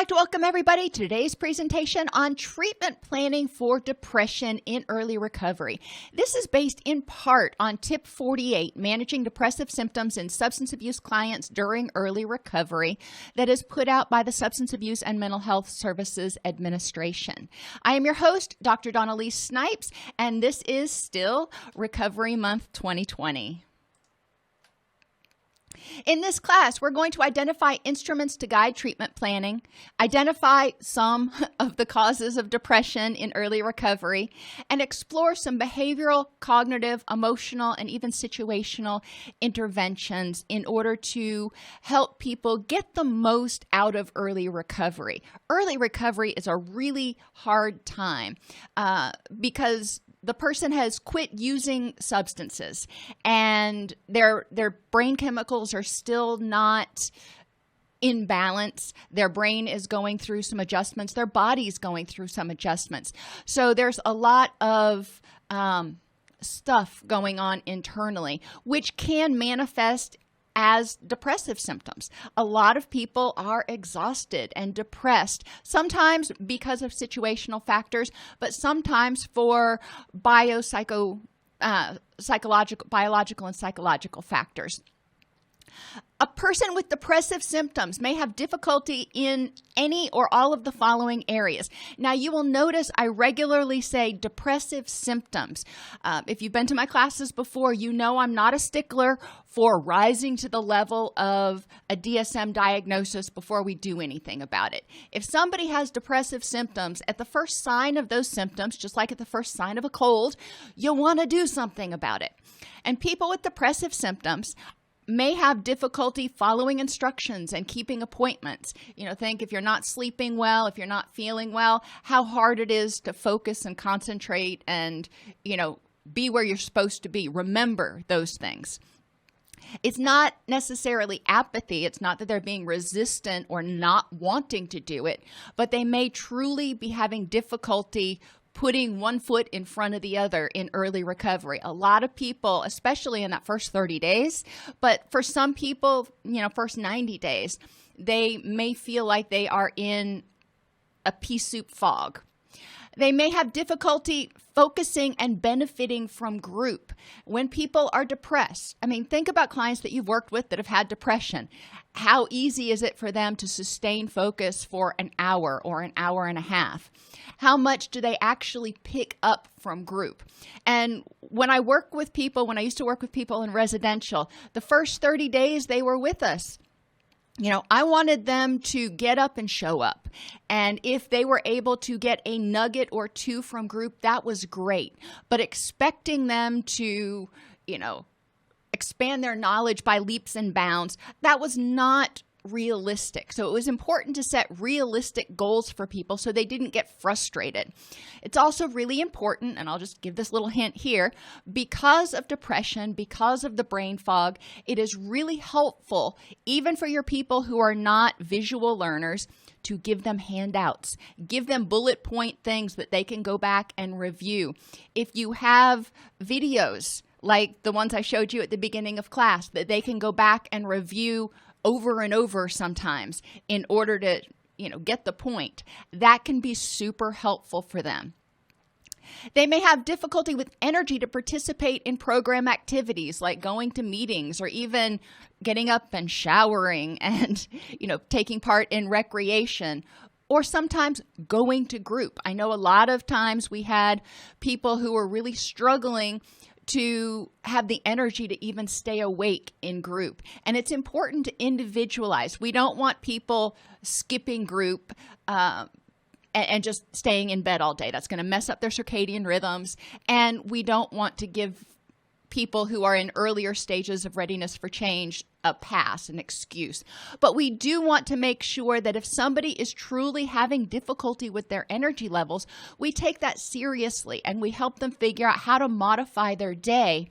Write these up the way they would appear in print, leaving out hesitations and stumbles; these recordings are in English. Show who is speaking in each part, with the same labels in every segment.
Speaker 1: like to welcome everybody to today's presentation on treatment planning for depression in early recovery. This is based in part on Tip 48, Managing Depressive Symptoms in Substance Abuse Clients During Early Recovery, that is put out by the Substance Abuse and Mental Health Services Administration. I am your host, Dr. Dawn-Elise Snipes, and this is still Recovery Month 2020. In this class, we're going to identify instruments to guide treatment planning, identify some of the causes of depression in early recovery, and explore some behavioral, cognitive, emotional, and even situational interventions in order to help people get the most out of early recovery. Early recovery is a really hard time because the person has quit using substances and their brain chemicals are still not in balance. Their brain is going through some adjustments. Their body's going through some adjustments. So there's a lot of stuff going on internally, which can manifest as depressive symptoms. A lot of people are exhausted and depressed, sometimes because of situational factors, but sometimes for biological and psychological factors. A person with depressive symptoms may have difficulty in any or all of the following areas. Now, you will notice I regularly say depressive symptoms. If you've been to my classes before, you know I'm not a stickler for rising to the level of a DSM diagnosis before we do anything about it. If somebody has depressive symptoms, at the first sign of those symptoms, just like at the first sign of a cold, you'll want to do something about it. And people with depressive symptoms may have difficulty following instructions and keeping appointments. Think if you're not sleeping well, if you're not feeling well, how hard it is to focus and concentrate and, be where you're supposed to be. Remember those things. It's not necessarily apathy. It's not that they're being resistant or not wanting to do it, but they may truly be having difficulty putting one foot in front of the other in early recovery. A lot of people, especially in that first 30 days, but for some people, first 90 days, they may feel like they are in a pea soup fog. They may have difficulty focusing and benefiting from group. When people are depressed, think about clients that you've worked with that have had depression. How easy is it for them to sustain focus for an hour or an hour and a half? How much do they actually pick up from group? And when I used to work with people in residential, the first 30 days they were with us, I wanted them to get up and show up. And if they were able to get a nugget or two from group, that was great. But expecting them to, expand their knowledge by leaps and bounds, that was not realistic. So it was important to set realistic goals for people so they didn't get frustrated. It's also really important, and I'll just give this little hint here, because of depression, because of the brain fog, it is really helpful, even for your people who are not visual learners, to give them handouts. Give them bullet point things that they can go back and review. If you have videos like the ones I showed you at the beginning of class that they can go back and review over and over sometimes in order to, get the point, that can be super helpful for them. They may have difficulty with energy to participate in program activities like going to meetings or even getting up and showering and, taking part in recreation, or sometimes going to group. I know a lot of times we had people who were really struggling to have the energy to even stay awake in group. And it's important to individualize. We don't want people skipping group and just staying in bed all day. That's going to mess up their circadian rhythms. And we don't want to give people who are in earlier stages of readiness for change a pass, an excuse. But we do want to make sure that if somebody is truly having difficulty with their energy levels, we take that seriously and we help them figure out how to modify their day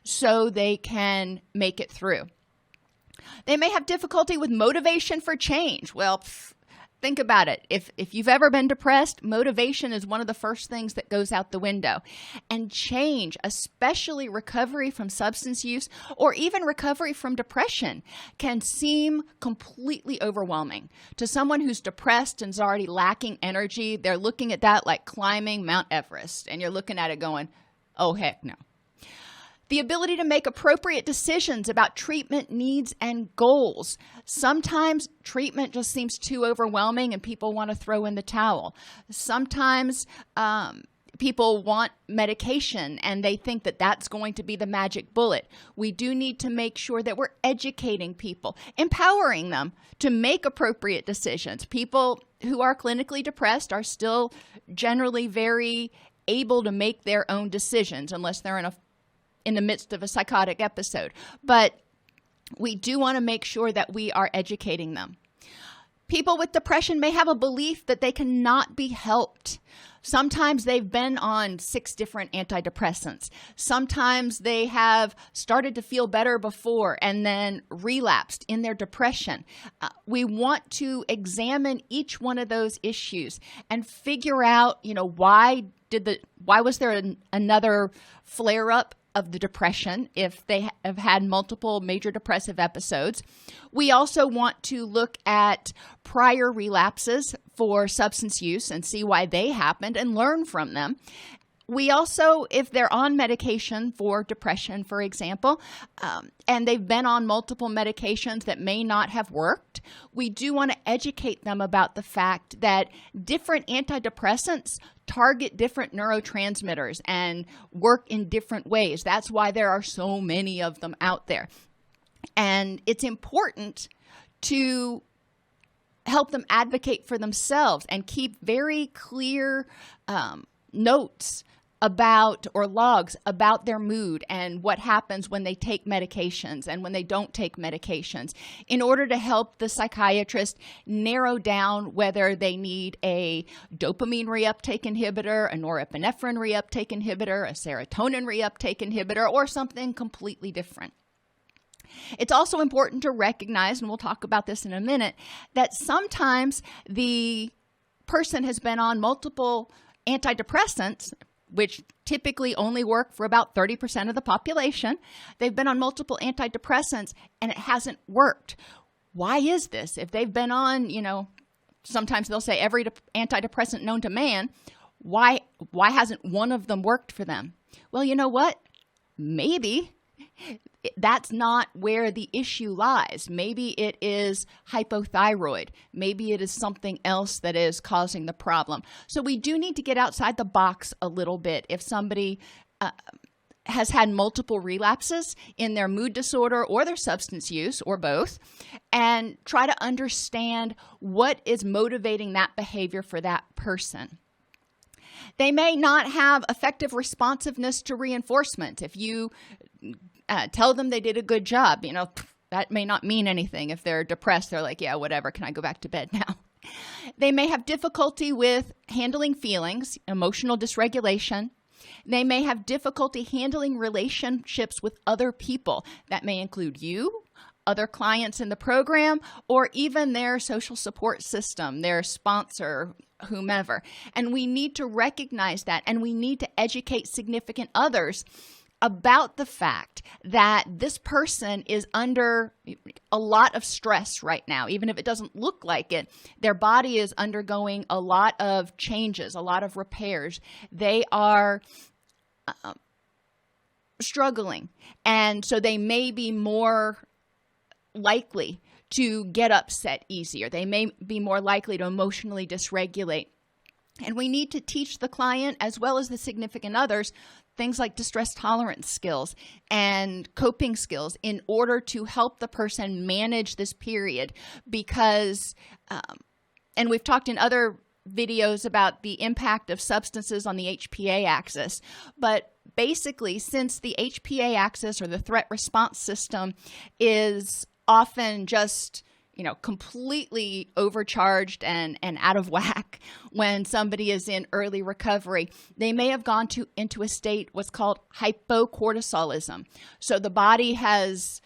Speaker 1: so they can make it through. They may have difficulty with motivation for change. Well, Think about it. If you've ever been depressed, motivation is one of the first things that goes out the window. And change, especially recovery from substance use or even recovery from depression, can seem completely overwhelming. To someone who's depressed and is already lacking energy, they're looking at that like climbing Mount Everest. And you're looking at it going, oh, heck no. The ability to make appropriate decisions about treatment needs and goals. Sometimes treatment just seems too overwhelming and people want to throw in the towel. Sometimes people want medication and they think that that's going to be the magic bullet. We do need to make sure that we're educating people, empowering them to make appropriate decisions. People who are clinically depressed are still generally very able to make their own decisions unless they're in the midst of a psychotic episode. But we do want to make sure that we are educating them. People with depression may have a belief that they cannot be helped. Sometimes they've been on 6 different antidepressants. Sometimes they have started to feel better before and then relapsed in their depression. We want to examine each one of those issues and figure out, why was there another flare-up of the depression if they have had multiple major depressive episodes. We also want to look at prior relapses for substance use and see why they happened and learn from them. We also, if they're on medication for depression, for example, and they've been on multiple medications that may not have worked, we do want to educate them about the fact that different antidepressants target different neurotransmitters and work in different ways. That's why there are so many of them out there. And it's important to help them advocate for themselves and keep very clear notes about or logs about their mood and what happens when they take medications and when they don't take medications in order to help the psychiatrist narrow down whether they need a dopamine reuptake inhibitor, a norepinephrine reuptake inhibitor, a serotonin reuptake inhibitor, or something completely different. It's also important to recognize, and we'll talk about this in a minute, that sometimes the person has been on multiple antidepressants, which typically only work for about 30% of the population. They've been on multiple antidepressants and it hasn't worked. Why is this? If they've been on, sometimes they'll say every antidepressant known to man, why hasn't one of them worked for them? Well, you know what? Maybe that's not where the issue lies. Maybe it is hypothyroid. Maybe it is something else that is causing the problem. So we do need to get outside the box a little bit if somebody has had multiple relapses in their mood disorder or their substance use or both, and try to understand what is motivating that behavior for that person. They may not have effective responsiveness to reinforcement. If you tell them they did a good job, that may not mean anything. If they're depressed, they're like, yeah, whatever, can I go back to bed now? They may have difficulty with handling feelings, emotional dysregulation. They may have difficulty handling relationships with other people. That may include you, other clients in the program, or even their social support system, their sponsor, whomever. And we need to recognize that, and we need to educate significant others about the fact that this person is under a lot of stress right now. Even if it doesn't look like it, their body is undergoing a lot of changes, a lot of repairs. They are struggling, and so they may be more likely to get upset easier. They may be more likely to emotionally dysregulate. And we need to teach the client, as well as the significant others, things like distress tolerance skills and coping skills in order to help the person manage this period. Because, and we've talked in other videos about the impact of substances on the HPA axis, but basically, since the HPA axis or the threat response system is often just completely overcharged and out of whack when somebody is in early recovery, they may have gone into a state what's called hypocortisolism. So the body has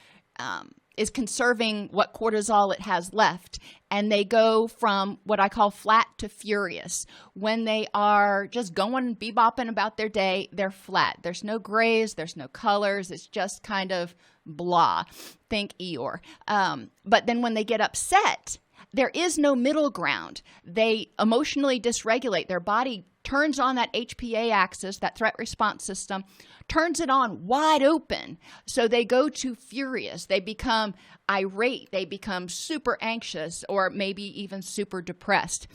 Speaker 1: is conserving what cortisol it has left. And they go from what I call flat to furious. When they are just going bebopping about their day, they're flat. There's no grays, there's no colors. It's just kind of blah. Think Eeyore. But then when they get upset, there is no middle ground. They emotionally dysregulate. Their body turns on that HPA axis, that threat response system, turns it on wide open. So they go to furious. They become irate. They become super anxious, or maybe even super depressed.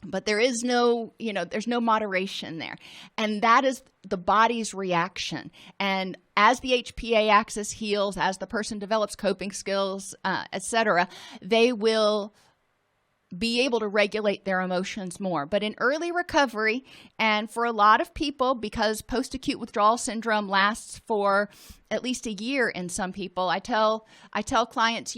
Speaker 1: But there is no, there's no moderation there. And that is the body's reaction. And as the HPA axis heals, as the person develops coping skills, etc., they will be able to regulate their emotions more. But in early recovery, and for a lot of people, because post-acute withdrawal syndrome lasts for at least a year in some people, I tell clients,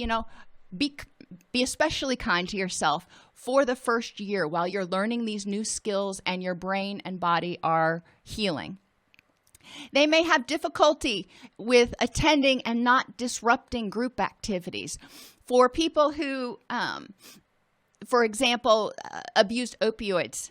Speaker 1: be especially kind to yourself for the first year while you're learning these new skills and your brain and body are healing. They may have difficulty with attending and not disrupting group activities. For people who, for example, abused opioids,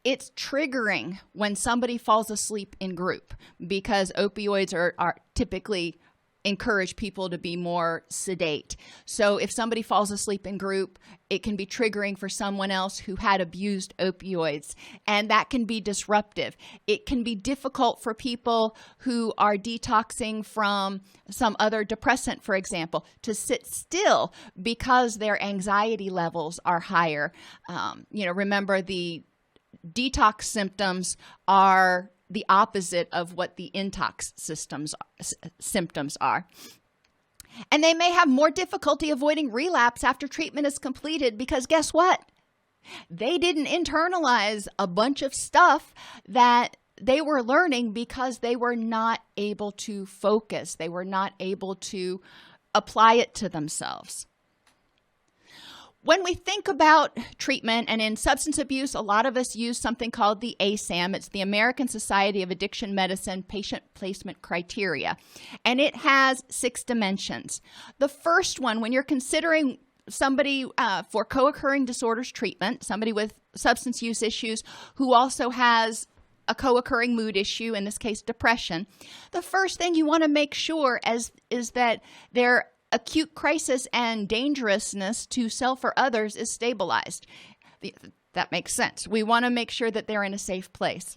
Speaker 1: it's triggering when somebody falls asleep in group, because opioids are typically encourage people to be more sedate. So if somebody falls asleep in group, it can be triggering for someone else who had abused opioids, and that can be disruptive. It can be difficult for people who are detoxing from some other depressant, for example, to sit still because their anxiety levels are higher. Remember, the detox symptoms are the opposite of what the intox symptoms are. And they may have more difficulty avoiding relapse after treatment is completed, because guess what? They didn't internalize a bunch of stuff that they were learning because they were not able to focus. They were not able to apply it to themselves. When we think about treatment, and in substance abuse, a lot of us use something called the ASAM. It's the American Society of Addiction Medicine Patient Placement Criteria, and it has 6 dimensions. The first one, when you're considering somebody for co-occurring disorders treatment, somebody with substance use issues who also has a co-occurring mood issue, in this case depression, the first thing you want to make sure is that their acute crisis and dangerousness to self or others is stabilized. That makes sense. We want to make sure that they're in a safe place,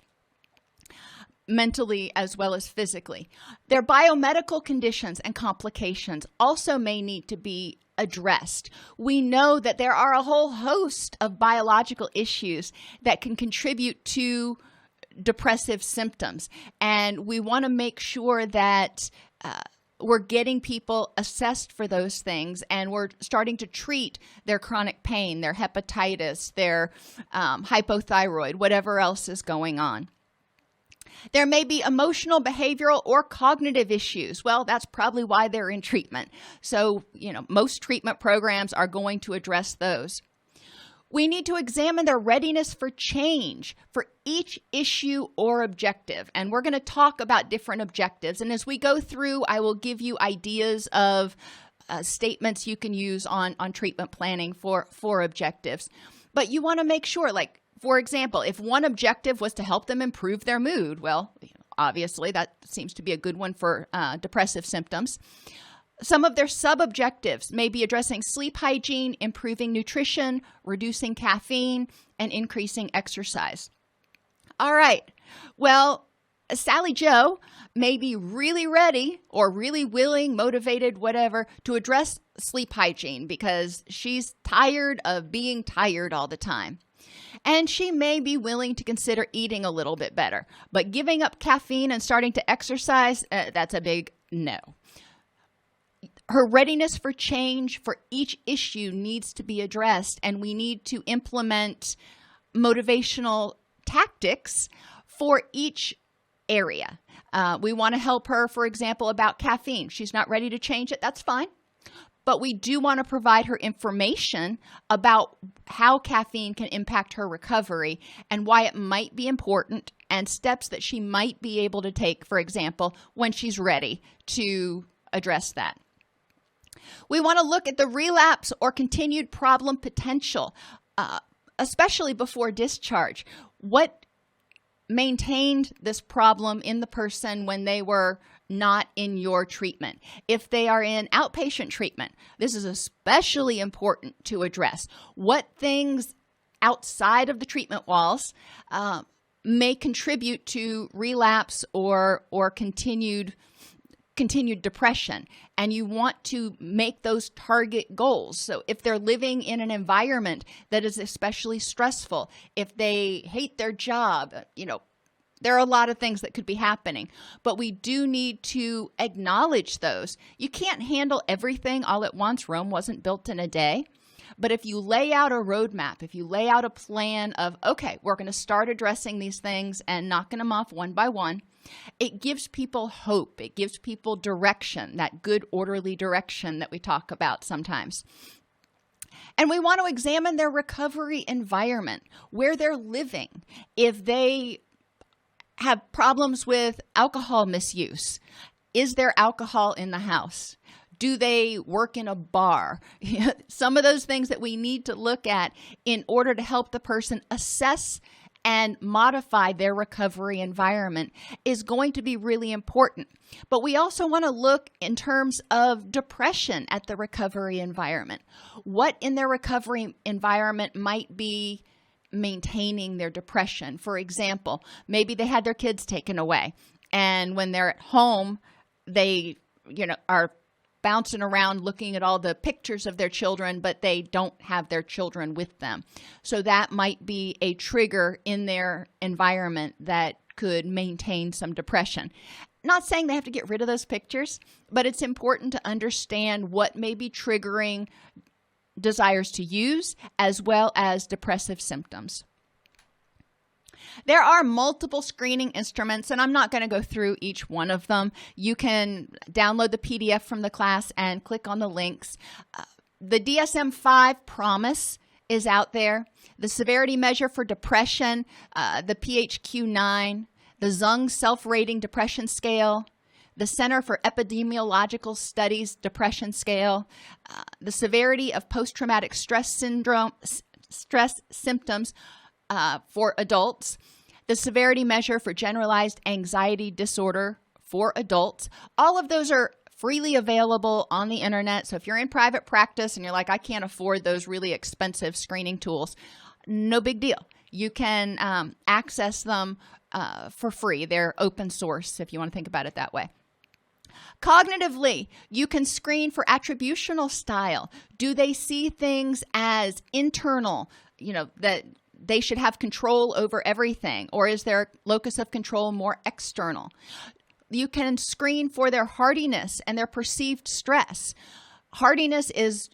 Speaker 1: mentally as well as physically. Their biomedical conditions and complications also may need to be addressed. We know that there are a whole host of biological issues that can contribute to depressive symptoms, and we want to make sure that we're getting people assessed for those things, and we're starting to treat their chronic pain, their hepatitis, their hypothyroid, whatever else is going on. There may be emotional, behavioral, or cognitive issues. Well, that's probably why they're in treatment. So, most treatment programs are going to address those. We need to examine their readiness for change for each issue or objective. And we're going to talk about different objectives. And as we go through, I will give you ideas of statements you can use on treatment planning for objectives. But you want to make sure, like, for example, if one objective was to help them improve their mood, well, obviously that seems to be a good one for depressive symptoms. Some of their sub-objectives may be addressing sleep hygiene, improving nutrition, reducing caffeine, and increasing exercise. All right. Well, Sally Joe may be really ready or really willing, motivated, whatever, to address sleep hygiene because she's tired of being tired all the time. And she may be willing to consider eating a little bit better. But giving up caffeine and starting to exercise, that's a big no. Her readiness for change for each issue needs to be addressed, and we need to implement motivational tactics for each area. We want to help her, for example, about caffeine. She's not ready to change it. That's fine. But we do want to provide her information about how caffeine can impact her recovery and why it might be important, and steps that she might be able to take, for example, when she's ready to address that. We want to look at the relapse or continued problem potential, especially before discharge. What maintained this problem in the person when they were not in your treatment? If they are in outpatient treatment, this is especially important to address. What things outside of the treatment walls may contribute to relapse or continued depression, and you want to make those target goals. So if they're living in an environment that is especially stressful, if they hate their job, there are a lot of things that could be happening, but we do need to acknowledge those. You can't handle everything all at once. Rome wasn't built in a day. But if you lay out a roadmap, if you lay out a plan of, okay, we're going to start addressing these things and knocking them off one by one, it gives people hope. It gives people direction, that good orderly direction that we talk about sometimes. And we want to examine their recovery environment, where they're living. If they have problems with alcohol misuse, is there alcohol in the house? Do they work in a bar? Some of those things that we need to look at in order to help the person assess and modify their recovery environment is going to be really important. But we also want to look in terms of depression at the recovery environment. What in their recovery environment might be maintaining their depression? For example, maybe they had their kids taken away, and when they're at home, they, are bouncing around looking at all the pictures of their children, but they don't have their children with them. So that might be a trigger in their environment that could maintain some depression. Not saying they have to get rid of those pictures, but it's important to understand what may be triggering desires to use as well as depressive symptoms. There are multiple screening instruments, and I'm not going to go through each one of them. You can download the PDF from the class and click on the links. The DSM-5 promise is out there. The severity measure for depression, the PHQ-9, the Zung self-rating depression scale, the Center for Epidemiological Studies depression scale, the severity of post-traumatic stress symptoms for adults, the severity measure for generalized anxiety disorder for adults. All of those are freely available on the internet. So if you're in private practice and you're like, I can't afford those really expensive screening tools, no big deal. You can access them for free. They're open source if you want to think about it that way. Cognitively, you can screen for attributional style. Do they see things as internal, that they should have control over everything, or is their locus of control more external? You can screen for their hardiness and their perceived stress. Hardiness is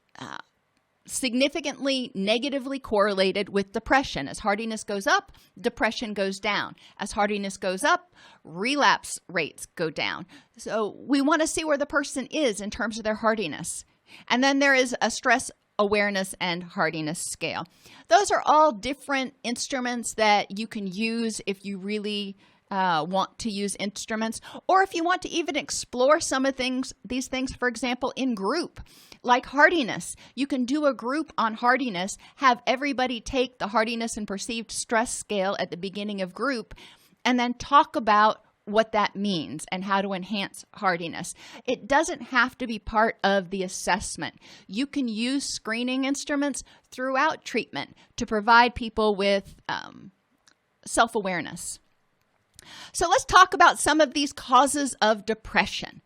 Speaker 1: significantly negatively correlated with depression. As hardiness goes up, depression goes down. As hardiness goes up, relapse rates go down. So we want to see where the person is in terms of their hardiness. And then there is a stress awareness and hardiness scale. Those are all different instruments that you can use if you really want to use instruments, or if you want to even explore some of these things, for example, in group, like hardiness. You can do a group on hardiness, have everybody take the hardiness and perceived stress scale at the beginning of group, and then talk about what that means and how to enhance hardiness. It doesn't have to be part of the assessment. You can use screening instruments throughout treatment to provide people with self-awareness. So let's talk about some of these causes of depression.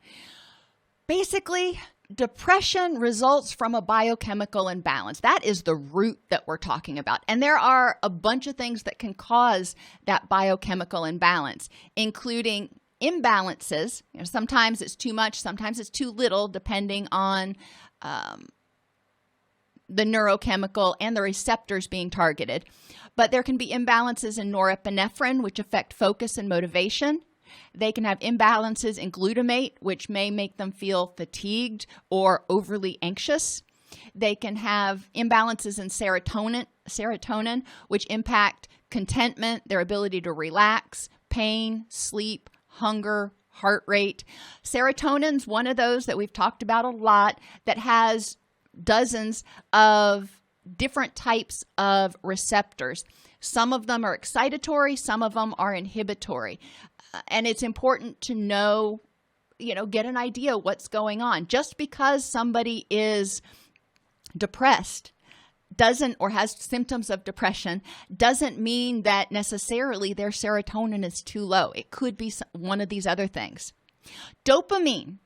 Speaker 1: Basically, depression results from a biochemical imbalance. That is the root that we're talking about. And there are a bunch of things that can cause that biochemical imbalance, including imbalances. Sometimes it's too much, sometimes it's too little, depending on the neurochemical and the receptors being targeted. But there can be imbalances in norepinephrine, which affect focus and motivation. They can have imbalances in glutamate, which may make them feel fatigued or overly anxious. They can have imbalances in serotonin, which impact contentment, their ability to relax, pain, sleep, hunger, heart rate. Serotonin's one of those that we've talked about a lot that has dozens of different types of receptors. Some of them are excitatory, some of them are inhibitory. And it's important to know, get an idea what's going on. Just because somebody is depressed doesn't, or has symptoms of depression, doesn't mean that necessarily their serotonin is too low. It could be one of these other things. Dopamine.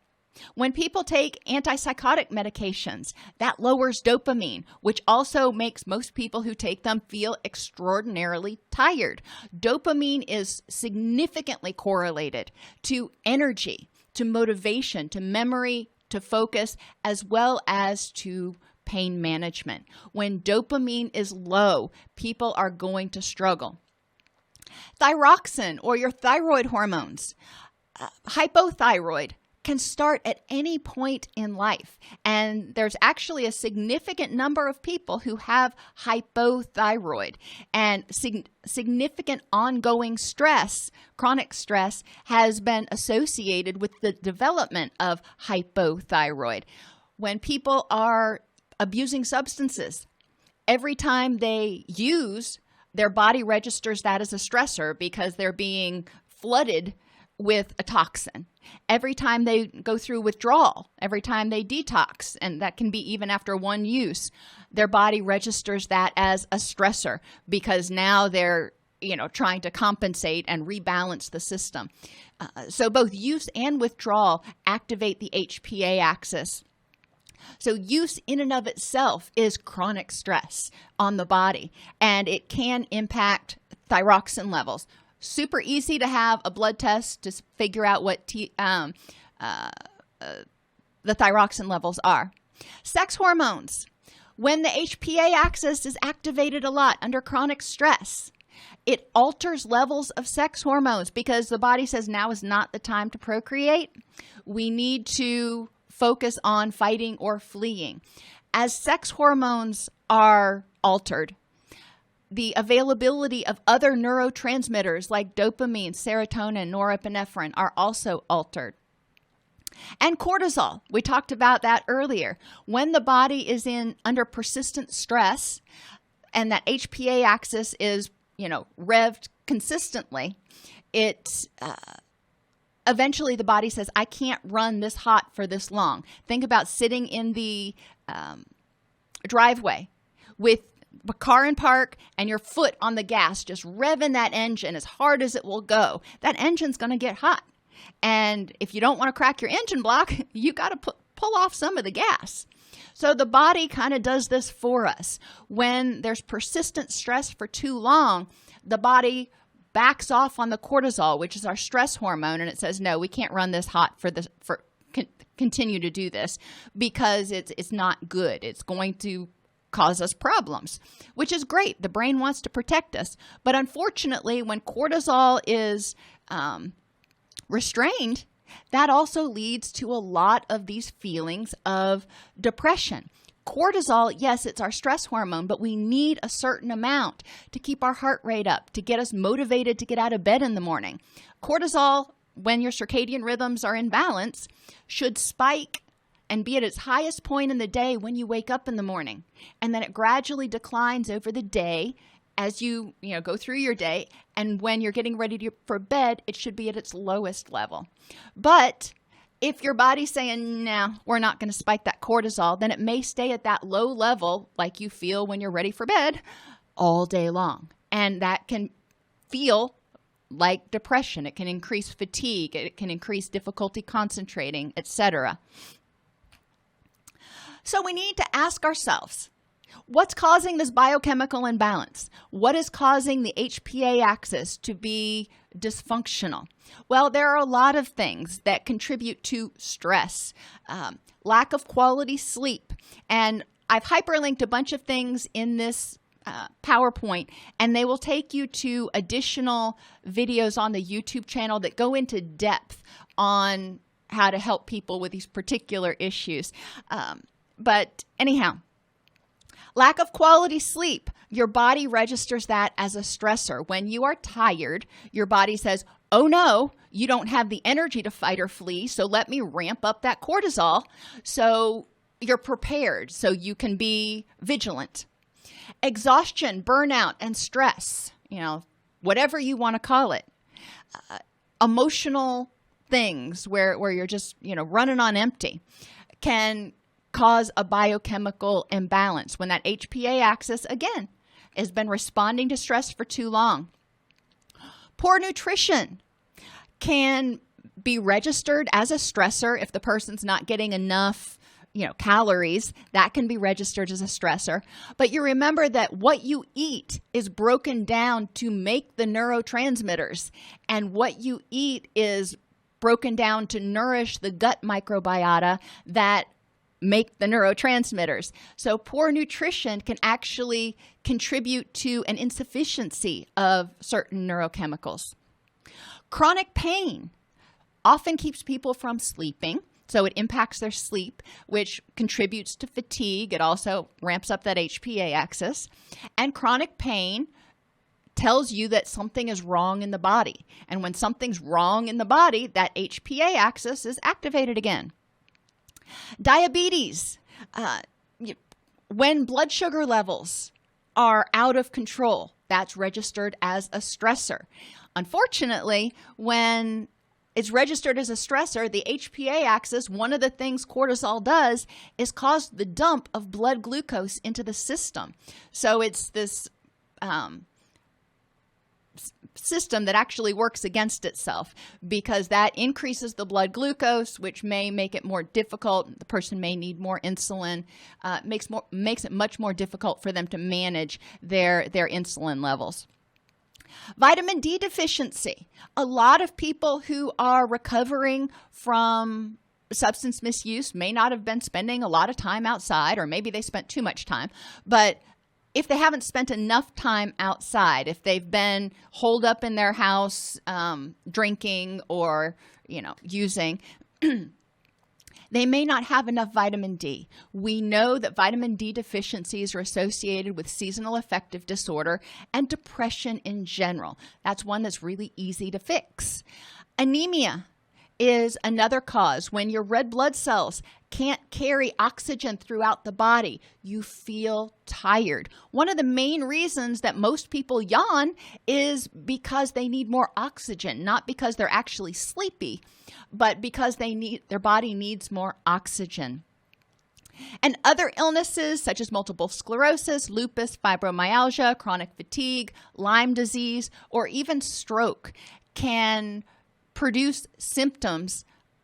Speaker 1: When people take antipsychotic medications, that lowers dopamine, which also makes most people who take them feel extraordinarily tired. Dopamine is significantly correlated to energy, to motivation, to memory, to focus, as well as to pain management. When dopamine is low, people are going to struggle. Thyroxine, or your thyroid hormones. Hypothyroid can start at any point in life. And there's actually a significant number of people who have hypothyroid, and significant ongoing stress, chronic stress, has been associated with the development of hypothyroid. When people are abusing substances, every time they use, their body registers that as a stressor because they're being flooded with a toxin. Every time they go through withdrawal, every time they detox, and that can be even after one use, their body registers that as a stressor because now they're trying to compensate and rebalance the system. So both use and withdrawal activate the HPA axis. So use in and of itself is chronic stress on the body, and it can impact thyroxine levels. Super easy to have a blood test to figure out what the thyroxine levels are. Sex hormones. When the HPA axis is activated a lot under chronic stress, it alters levels of sex hormones because the body says now is not the time to procreate. We need to focus on fighting or fleeing. As sex hormones are altered, the availability of other neurotransmitters like dopamine, serotonin, norepinephrine are also altered. And cortisol, we talked about that earlier. When the body is under persistent stress and that HPA axis is, revved consistently, eventually the body says, I can't run this hot for this long. Think about sitting in the driveway with a car in park and your foot on the gas, just revving that engine as hard as it will go. That engine's going to get hot. And if you don't want to crack your engine block, you got to pull off some of the gas. So the body kind of does this for us. When there's persistent stress for too long, the body backs off on the cortisol, which is our stress hormone, and it says, no, we can't run this hot continue to do this because it's not good. It's going to cause us problems, which is great. The brain wants to protect us. But unfortunately, when cortisol is restrained, that also leads to a lot of these feelings of depression. Cortisol, yes, it's our stress hormone, but we need a certain amount to keep our heart rate up, to get us motivated to get out of bed in the morning. Cortisol, when your circadian rhythms are in balance, should spike and be at its highest point in the day when you wake up in the morning. And then it gradually declines over the day as you go through your day. And when you're getting ready for bed, it should be at its lowest level. But if your body's saying, no, we're not going to spike that cortisol, then it may stay at that low level like you feel when you're ready for bed all day long. And that can feel like depression. It can increase fatigue. It can increase difficulty concentrating, etc. So we need to ask ourselves, what's causing this biochemical imbalance? What is causing the HPA axis to be dysfunctional? Well, there are a lot of things that contribute to stress, lack of quality sleep. And I've hyperlinked a bunch of things in this PowerPoint, and they will take you to additional videos on the YouTube channel that go into depth on how to help people with these particular issues. But anyhow, Lack of quality sleep. Your body registers that as a stressor. When you are tired, your body says, oh no, you don't have the energy to fight or flee, so let me ramp up that cortisol so you're prepared, so you can be vigilant. Exhaustion, burnout, and stress, whatever you want to call it. Emotional things where you're just, running on empty can cause a biochemical imbalance when that HPA axis, again, has been responding to stress for too long. Poor nutrition can be registered as a stressor if the person's not getting enough calories. That can be registered as a stressor. But you remember that what you eat is broken down to make the neurotransmitters. And what you eat is broken down to nourish the gut microbiota that make the neurotransmitters. So poor nutrition can actually contribute to an insufficiency of certain neurochemicals. Chronic pain often keeps people from sleeping. So it impacts their sleep, which contributes to fatigue. It also ramps up that HPA axis. And chronic pain tells you that something is wrong in the body. And when something's wrong in the body, that HPA axis is activated again. Diabetes. When blood sugar levels are out of control, that's registered as a stressor. Unfortunately, when it's registered as a stressor, the HPA axis, one of the things cortisol does is cause the dump of blood glucose into the system. So it's this system that actually works against itself because that increases the blood glucose, which may make it more difficult. The person may need more insulin. Makes it much more difficult for them to manage their insulin levels. Vitamin D deficiency. A lot of people who are recovering from substance misuse may not have been spending a lot of time outside, or maybe they spent too much time. But if they haven't spent enough time outside, if they've been holed up in their house drinking or using, they may not have enough vitamin D. We know that vitamin D deficiencies are associated with seasonal affective disorder and depression in general. That's one that's really easy to fix. Anemia is another cause. When your red blood cells can't carry oxygen throughout the body, you feel tired. One of the main reasons that most people yawn is because they need more oxygen, not because they're actually sleepy, but because their body needs more oxygen. And other illnesses such as multiple sclerosis, lupus, fibromyalgia, chronic fatigue, Lyme disease, or even stroke can produce symptoms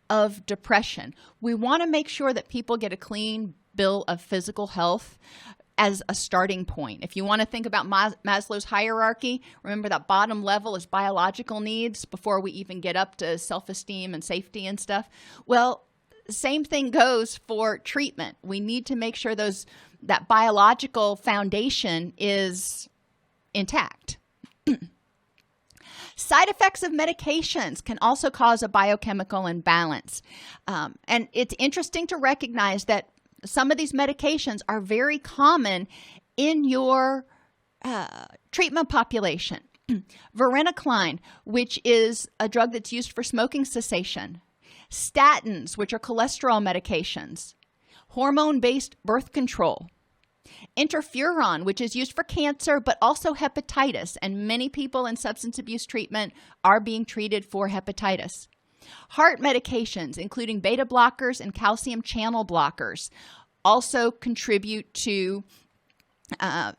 Speaker 1: of depression. We want to make sure that people get a clean bill of physical health as a starting point. If you want to think about Maslow's hierarchy, remember that bottom level is biological needs before we even get up to self-esteem and safety and stuff. Well, same thing goes for treatment. We need to make sure that biological foundation is intact. Side effects of medications can also cause a biochemical imbalance. And it's interesting to recognize that some of these medications are very common in your treatment population. Varenicline, which is a drug that's used for smoking cessation. Statins, which are cholesterol medications. Hormone-based birth control. Interferon, which is used for cancer, but also hepatitis, and many people in substance abuse treatment are being treated for hepatitis. Heart medications, including beta blockers and calcium channel blockers, also contribute to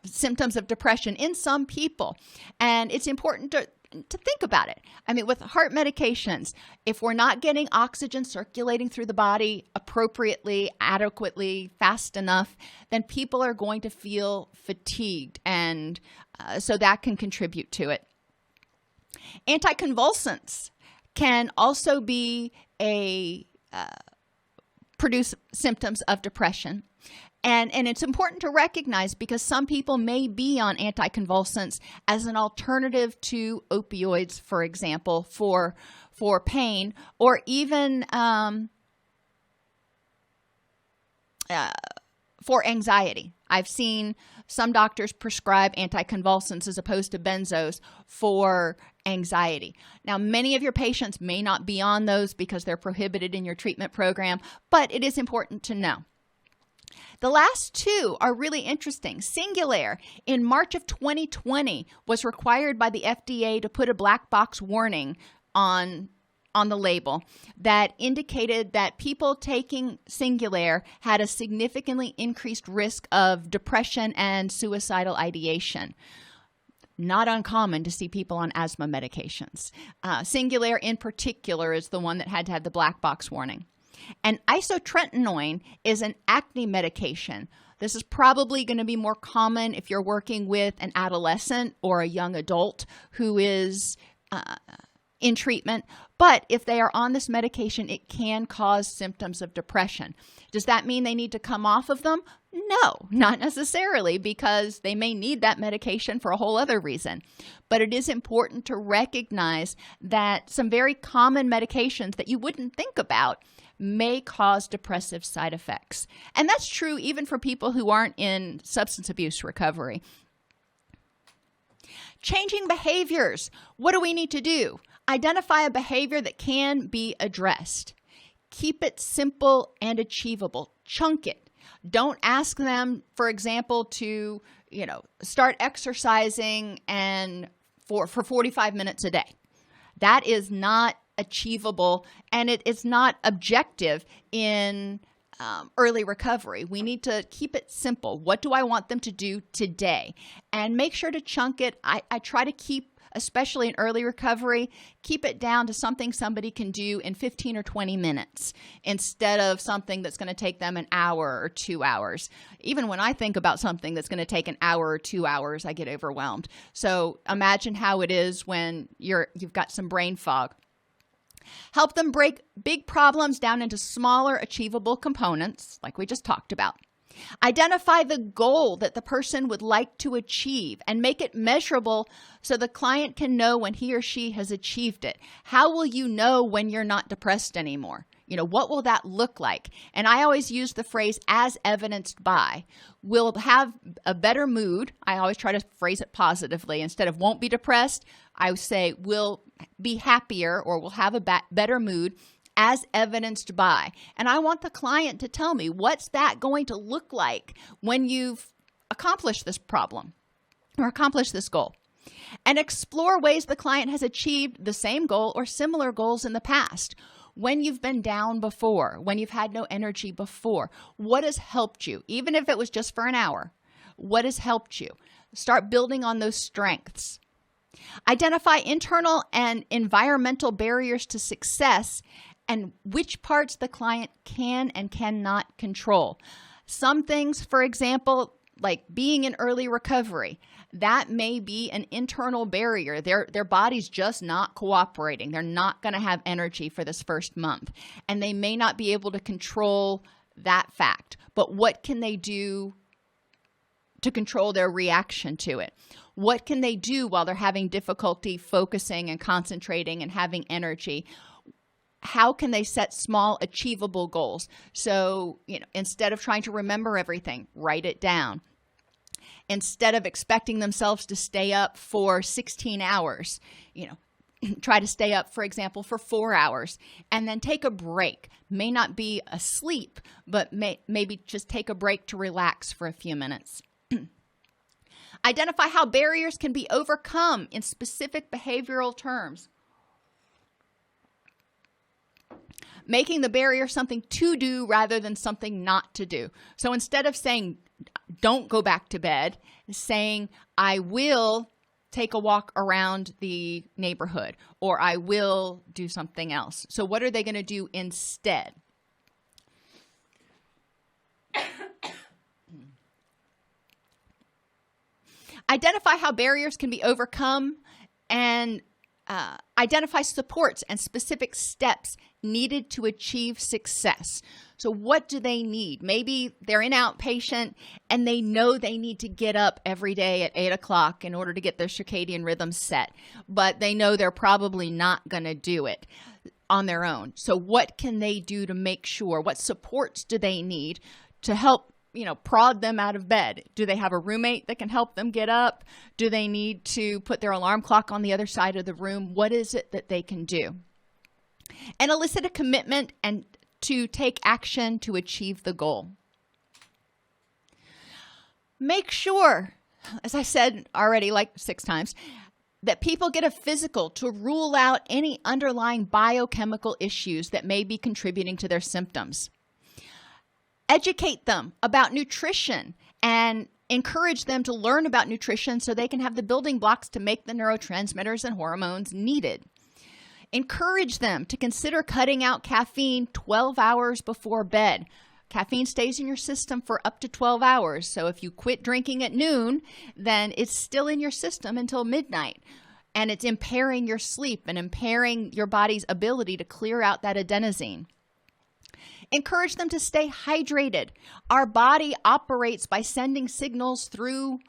Speaker 1: symptoms of depression in some people. And it's important to think about it. I mean, with heart medications, if we're not getting oxygen circulating through the body appropriately, adequately, fast enough, then people are going to feel fatigued. And so that can contribute to it. Anticonvulsants can also be produce symptoms of depression. And it's important to recognize because some people may be on anticonvulsants as an alternative to opioids, for example, for pain, or even for anxiety. I've seen some doctors prescribe anticonvulsants as opposed to benzos for anxiety. Now, many of your patients may not be on those because they're prohibited in your treatment program, but it is important to know. The last two are really interesting. Singulair, in March of 2020, was required by the FDA to put a black box warning on the label that indicated that people taking Singulair had a significantly increased risk of depression and suicidal ideation. Not uncommon to see people on asthma medications. Singulair in particular is the one that had to have the black box warning. And isotretinoin is an acne medication. This is probably going to be more common if you're working with an adolescent or a young adult who is in treatment. But if they are on this medication, it can cause symptoms of depression. Does that mean they need to come off of them? No, not necessarily, because they may need that medication for a whole other reason. But it is important to recognize that some very common medications that you wouldn't think about may cause depressive side effects. And that's true even for people who aren't in substance abuse recovery. Changing behaviors. What do we need to do? Identify a behavior that can be addressed. Keep it simple and achievable. Chunk it. Don't ask them, for example, to, start exercising and for 45 minutes a day. That is not achievable, and it is not objective in early recovery. We need to keep it simple. What do I want them to do today? And make sure to chunk it. I try to keep, especially in early recovery, keep it down to something somebody can do in 15 or 20 minutes instead of something that's going to take them an hour or 2 hours. Even when I think about something that's going to take an hour or 2 hours, I get overwhelmed. So imagine how it is when you've got some brain fog. Help them break big problems down into smaller, achievable components, like we just talked about. Identify the goal that the person would like to achieve and make it measurable so the client can know when he or she has achieved it. How will you know when you're not depressed anymore? What will that look like? And I always use the phrase as evidenced by. We'll have a better mood. I always try to phrase it positively. Instead of won't be depressed, I say we'll be happier or we'll have a better mood as evidenced by. And I want the client to tell me, what's that going to look like when you've accomplished this problem or accomplished this goal? And explore ways the client has achieved the same goal or similar goals in the past. When you've been down before, when you've had no energy before, what has helped you? Even if it was just for an hour, what has helped you? Start building on those strengths. Identify internal and environmental barriers to success and which parts the client can and cannot control. Some things, for example, like being in early recovery, that may be an internal barrier. Their body's just not cooperating. They're not going to have energy for this first month, and they may not be able to control that fact. But what can they do to control their reaction to it? What can they do while they're having difficulty focusing and concentrating and having energy? How can they set small, achievable goals? So, instead of trying to remember everything, write it down. Instead of expecting themselves to stay up for 16 hours, try to stay up, for example, for 4 hours and then take a break. May not be asleep, but maybe just take a break to relax for a few minutes. Identify how barriers can be overcome in specific behavioral terms. Making the barrier something to do rather than something not to do. So instead of saying, don't go back to bed, saying, I will take a walk around the neighborhood, or I will do something else. So what are they going to do instead? Identify how barriers can be overcome and identify supports and specific steps needed to achieve success. So what do they need? Maybe they're in outpatient and they know they need to get up every day at 8 o'clock in order to get their circadian rhythm set, but they know they're probably not going to do it on their own. So what can they do to make sure? What supports do they need to help prod them out of bed? Do they have a roommate that can help them get up? Do they need to put their alarm clock on the other side of the room? What is it that they can do? And elicit a commitment and to take action to achieve the goal. Make sure, as I said already like 6 times, that people get a physical to rule out any underlying biochemical issues that may be contributing to their symptoms. Educate them about nutrition and encourage them to learn about nutrition so they can have the building blocks to make the neurotransmitters and hormones needed. Encourage them to consider cutting out caffeine 12 hours before bed. Caffeine stays in your system for up to 12 hours. So if you quit drinking at noon, then it's still in your system until midnight. And it's impairing your sleep and impairing your body's ability to clear out that adenosine. Encourage them to stay hydrated. Our body operates by sending signals through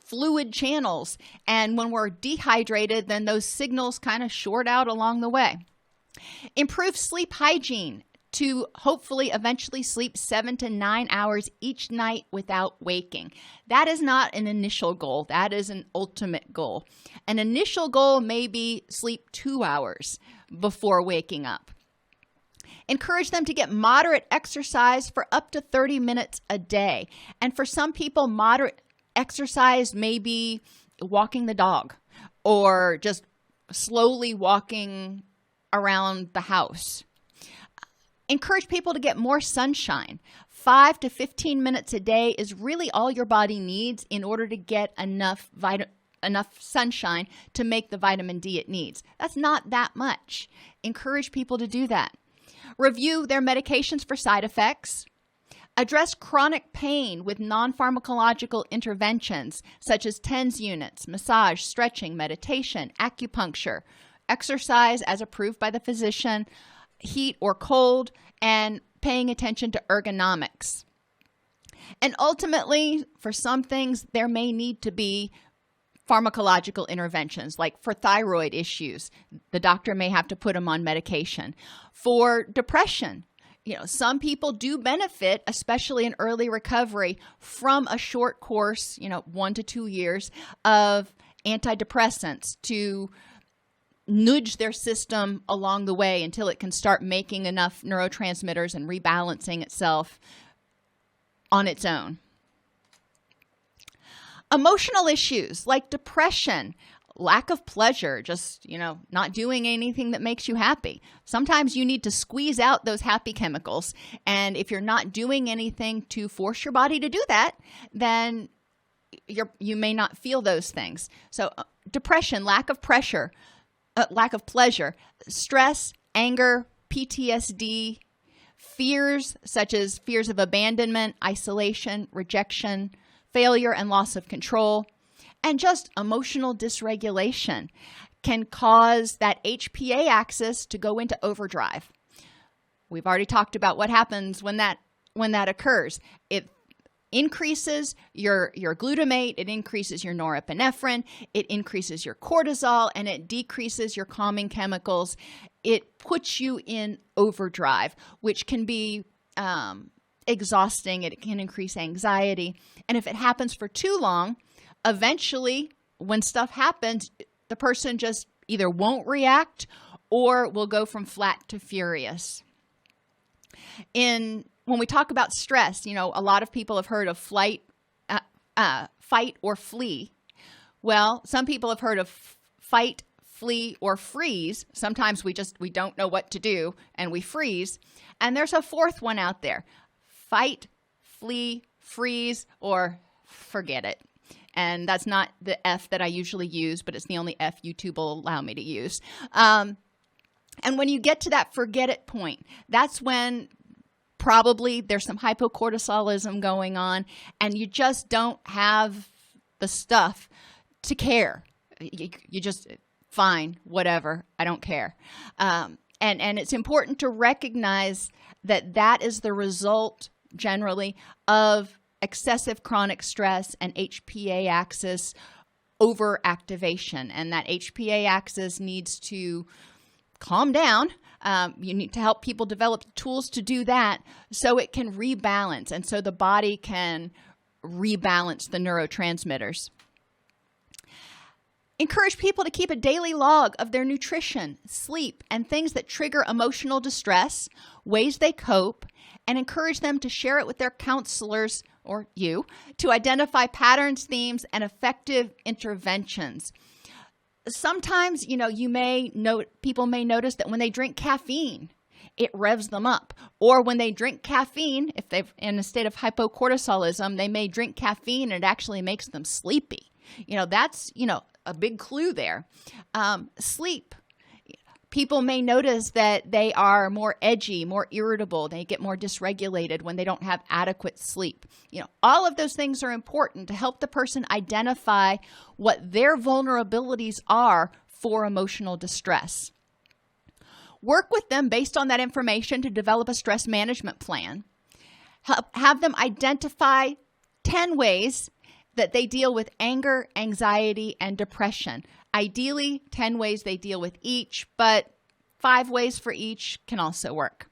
Speaker 1: fluid channels. And when we're dehydrated, then those signals kind of short out along the way. Improve sleep hygiene to hopefully eventually sleep 7 to 9 hours each night without waking. That is not an initial goal. That is an ultimate goal. An initial goal may be sleep 2 hours before waking up. Encourage them to get moderate exercise for up to 30 minutes a day. And for some people, moderate exercise may be walking the dog or just slowly walking around the house. Encourage people to get more sunshine. 5 to 15 minutes a day is really all your body needs in order to get enough sunshine to make the vitamin D it needs. That's not that much. Encourage people to do that. Review their medications for side effects. Address chronic pain with non-pharmacological interventions such as TENS units, massage, stretching, meditation, acupuncture, exercise as approved by the physician, heat or cold, and paying attention to ergonomics. And ultimately, for some things, there may need to be pharmacological interventions, like for thyroid issues, the doctor may have to put them on medication. For depression, some people do benefit, especially in early recovery, from a short course, 1 to 2 years of antidepressants to nudge their system along the way until it can start making enough neurotransmitters and rebalancing itself on its own. Emotional issues like depression, lack of pleasure, just, not doing anything that makes you happy. Sometimes you need to squeeze out those happy chemicals. And if you're not doing anything to force your body to do that, then you may not feel those things. So depression, lack of pleasure, stress, anger, PTSD, fears such as fears of abandonment, isolation, rejection, failure and loss of control, and just emotional dysregulation can cause that HPA axis to go into overdrive. We've already talked about what happens when that occurs. It increases your glutamate, it increases your norepinephrine, it increases your cortisol, and it decreases your calming chemicals. It puts you in overdrive, which can be exhausting. It can increase anxiety. And if it happens for too long, eventually when stuff happens, the person just either won't react or will go from flat to furious. When we talk about stress, a lot of people have heard of fight or flee. Well, some people have heard of fight, flee, or freeze. Sometimes we don't know what to do and we freeze. And there's a fourth one out there. Fight, flee, freeze, or forget it. And that's not the F that I usually use, but it's the only F YouTube will allow me to use. And when you get to that forget it point, that's when probably there's some hypocortisolism going on and you just don't have the stuff to care. You just, fine, whatever, I don't care. And it's important to recognize that is the result generally of excessive chronic stress and HPA axis overactivation. And that HPA axis needs to calm down You need to help people develop tools to do that so it can rebalance and so the body can rebalance the neurotransmitters. Encourage people to keep a daily log of their nutrition, sleep, and things that trigger emotional distress, ways they cope, and encourage them to share it with their counselors or you to identify patterns, themes, and effective interventions. Sometimes, people may notice that when they drink caffeine, it revs them up. Or when they drink caffeine, if they're in a state of hypocortisolism, they may drink caffeine and it actually makes them sleepy. That's, a big clue there. Sleep. People may notice that they are more edgy, more irritable. They get more dysregulated when they don't have adequate sleep. All of those things are important to help the person identify what their vulnerabilities are for emotional distress. Work with them based on that information to develop a stress management plan. Have them identify 10 ways that they deal with anger, anxiety, and depression. Ideally, 10 ways they deal with each, but 5 ways for each can also work.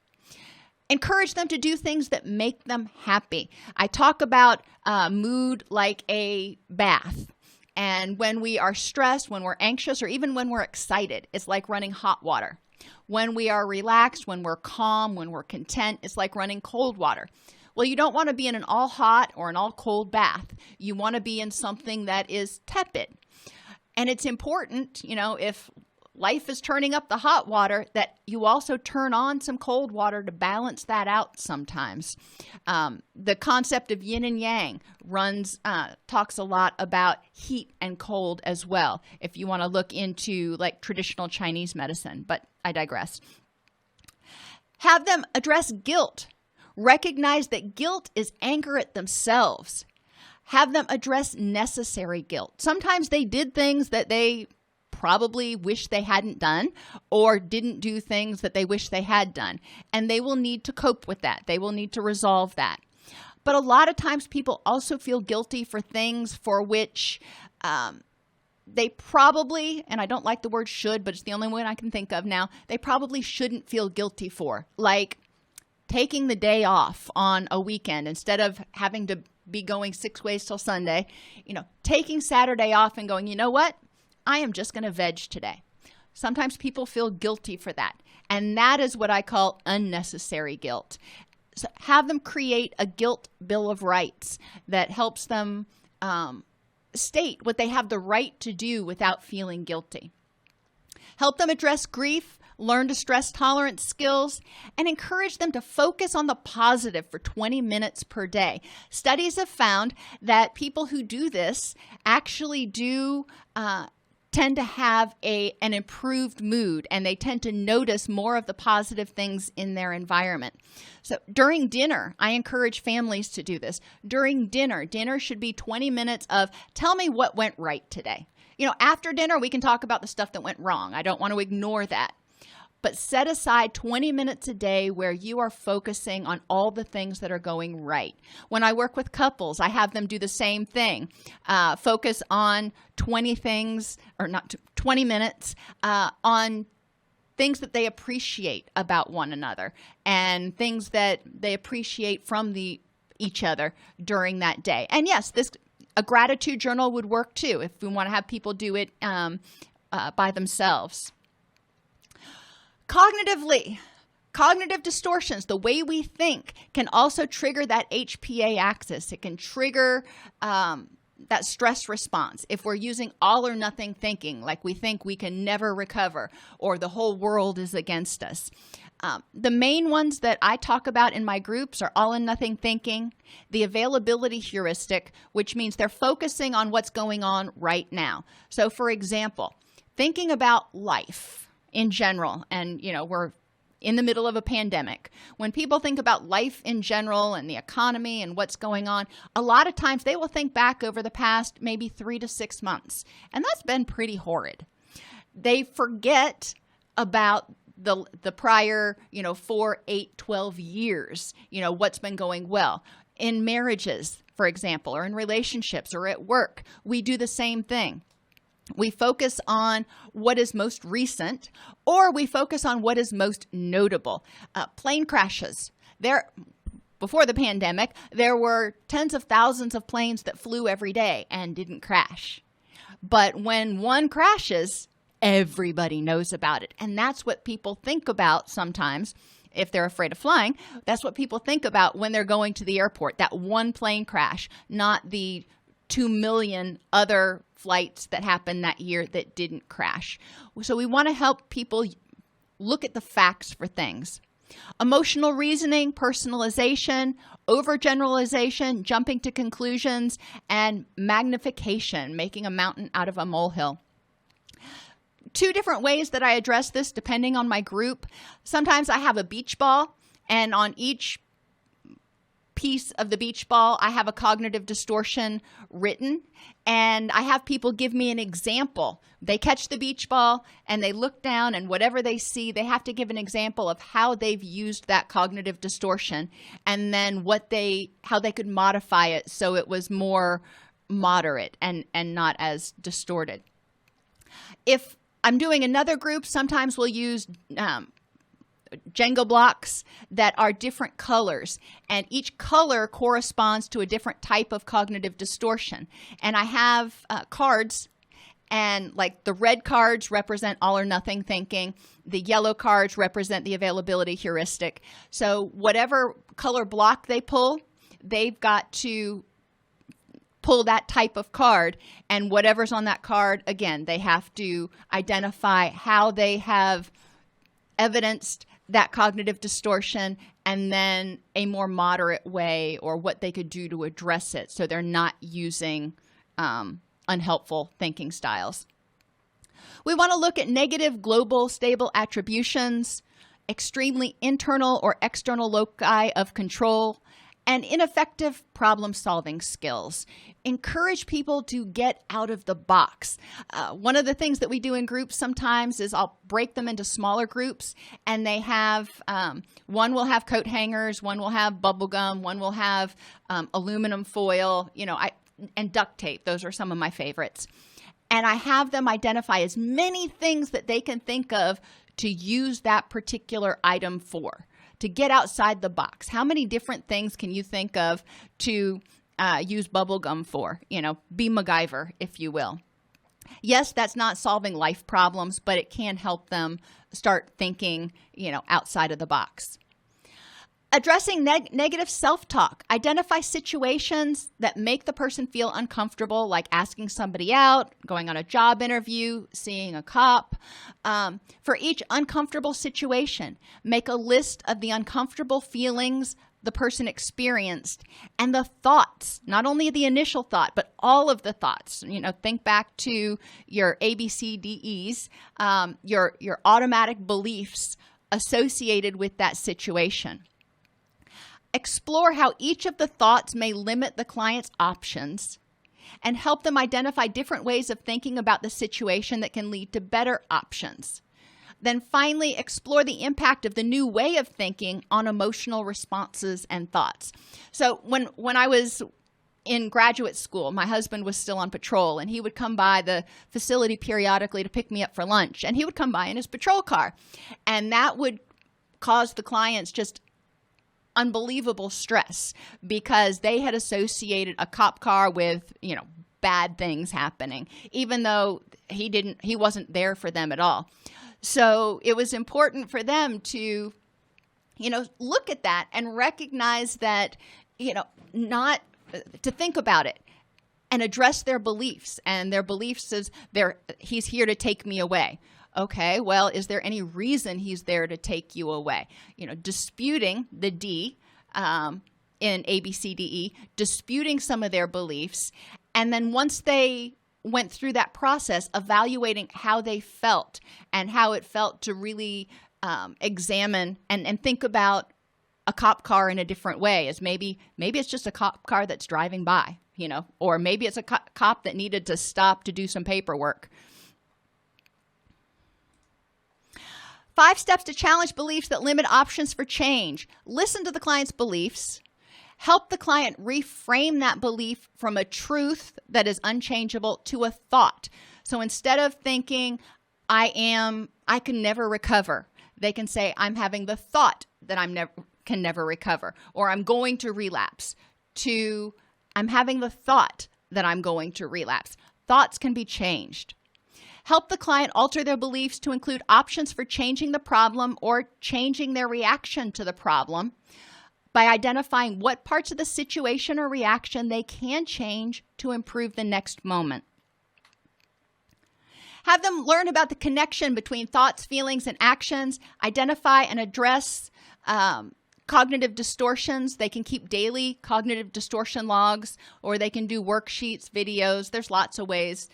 Speaker 1: Encourage them to do things that make them happy. I talk about mood like a bath. And when we are stressed, when we're anxious, or even when we're excited, it's like running hot water. When we are relaxed, when we're calm, when we're content, it's like running cold water. Well, you don't want to be in an all hot or an all cold bath. You want to be in something that is tepid. And it's important, if life is turning up the hot water, that you also turn on some cold water to balance that out sometimes. The concept of yin and yang talks a lot about heat and cold as well, if you want to look into like traditional Chinese medicine, but I digress. Have them address guilt. Recognize that guilt is anger at themselves. Have them address necessary guilt. Sometimes they did things that they probably wish they hadn't done, or didn't do things that they wish they had done. And they will need to cope with that. They will need to resolve that. But a lot of times people also feel guilty for things for which they probably, and I don't like the word should, but it's the only one I can think of now, they probably shouldn't feel guilty for. Like taking the day off on a weekend instead of having to be going 6 ways till Sunday, taking Saturday off and going, you know what? I am just going to veg today. Sometimes people feel guilty for that. And that is what I call unnecessary guilt. So have them create a guilt bill of rights that helps them state what they have the right to do without feeling guilty. Help them address grief, learn to stress tolerance skills, and encourage them to focus on the positive for 20 minutes per day. Studies have found that people who do this actually do tend to have an improved mood, and they tend to notice more of the positive things in their environment. So during dinner, I encourage families to do this. During dinner should be 20 minutes of tell me what went right today. After dinner, we can talk about the stuff that went wrong. I don't want to ignore that. But set aside 20 minutes a day where you are focusing on all the things that are going right. When I work with couples, I have them do the same thing. Focus on 20 minutes on things that they appreciate about one another and things that they appreciate from each other during that day. And yes, a gratitude journal would work too if we want to have people do it by themselves. Cognitive distortions, the way we think, can also trigger that HPA axis. It can trigger that stress response if we're using all or nothing thinking, like we think we can never recover or the whole world is against us. The main ones that I talk about in my groups are all and nothing thinking, the availability heuristic, which means they're focusing on what's going on right now. So for example, thinking about life in general, and we're in the middle of a pandemic. When people think about life in general and the economy and what's going on, a lot of times they will think back over the past maybe 3 to 6 months, and that's been pretty horrid. They forget about the prior, 4, 8, 12 years, what's been going well. In marriages, for example, or in relationships or at work, we do the same thing. We focus on what is most recent, or we focus on what is most notable. Plane crashes. Before the pandemic, there were tens of thousands of planes that flew every day and didn't crash. But when one crashes, everybody knows about it. And that's what people think about sometimes if they're afraid of flying. That's what people think about when they're going to the airport, that one plane crash, not the 2 million other flights that happened that year that didn't crash. So we want to help people look at the facts for things. Emotional reasoning, personalization, overgeneralization, jumping to conclusions, and magnification, making a mountain out of a molehill. 2 different ways that I address this depending on my group. Sometimes I have a beach ball, and on each piece of the beach ball, I have a cognitive distortion written, and I have people give me an example. They catch the beach ball and they look down, and whatever they see, they have to give an example of how they've used that cognitive distortion, and then how they could modify it so it was more moderate and not as distorted. If I'm doing another group, sometimes we'll use Jenga blocks that are different colors, and each color corresponds to a different type of cognitive distortion. And I have cards, and like the red cards represent all or nothing thinking. The yellow cards represent the availability heuristic. So whatever color block they pull, they've got to pull that type of card, and whatever's on that card, again, they have to identify how they have evidenced that cognitive distortion, and then a more moderate way or what they could do to address it so they're not using unhelpful thinking styles. We want to look at negative global stable attributions, extremely internal or external loci of control, and ineffective problem-solving skills. Encourage people to get out of the box. One of the things that we do in groups sometimes is I'll break them into smaller groups, and they have, one will have coat hangers, one will have bubble gum, one will have aluminum foil, and duct tape. Those are some of my favorites. And I have them identify as many things that they can think of to use that particular item for, to get outside the box. How many different things can you think of to use bubble gum for? Be MacGyver, if you will. Yes, that's not solving life problems, but it can help them start thinking, outside of the box. Addressing negative self-talk. Identify situations that make the person feel uncomfortable, like asking somebody out, going on a job interview, seeing a cop. For each uncomfortable situation, make a list of the uncomfortable feelings the person experienced and the thoughts, not only the initial thought, but all of the thoughts. Think back to your ABCDEs, your automatic beliefs associated with that situation. Explore how each of the thoughts may limit the client's options, and help them identify different ways of thinking about the situation that can lead to better options. Then finally, explore the impact of the new way of thinking on emotional responses and thoughts. So when I was in graduate school, my husband was still on patrol, and he would come by the facility periodically to pick me up for lunch, and he would come by in his patrol car, and that would cause the clients just unbelievable stress because they had associated a cop car with, bad things happening, even though he wasn't there for them at all. So it was important for them to, look at that and recognize that, not to think about it and address their beliefs. And their beliefs is he's here to take me away. Okay, well, is there any reason he's there to take you away? Disputing the D in ABCDE, disputing some of their beliefs. And then once they went through that process, evaluating how they felt and how it felt to really examine and think about a cop car in a different way, as maybe it's just a cop car that's driving by, or maybe it's a cop that needed to stop to do some paperwork. 5 steps to challenge beliefs that limit options for change. Listen to the client's beliefs. Help the client reframe that belief from a truth that is unchangeable to a thought. So instead of thinking, I can never recover, they can say, I'm having the thought that can never recover, or I'm going to relapse, to I'm having the thought that I'm going to relapse. Thoughts can be changed. Help the client alter their beliefs to include options for changing the problem or changing their reaction to the problem by identifying what parts of the situation or reaction they can change to improve the next moment. Have them learn about the connection between thoughts, feelings, and actions, identify and address cognitive distortions. They can keep daily cognitive distortion logs, or they can do worksheets, videos. There's lots of ways.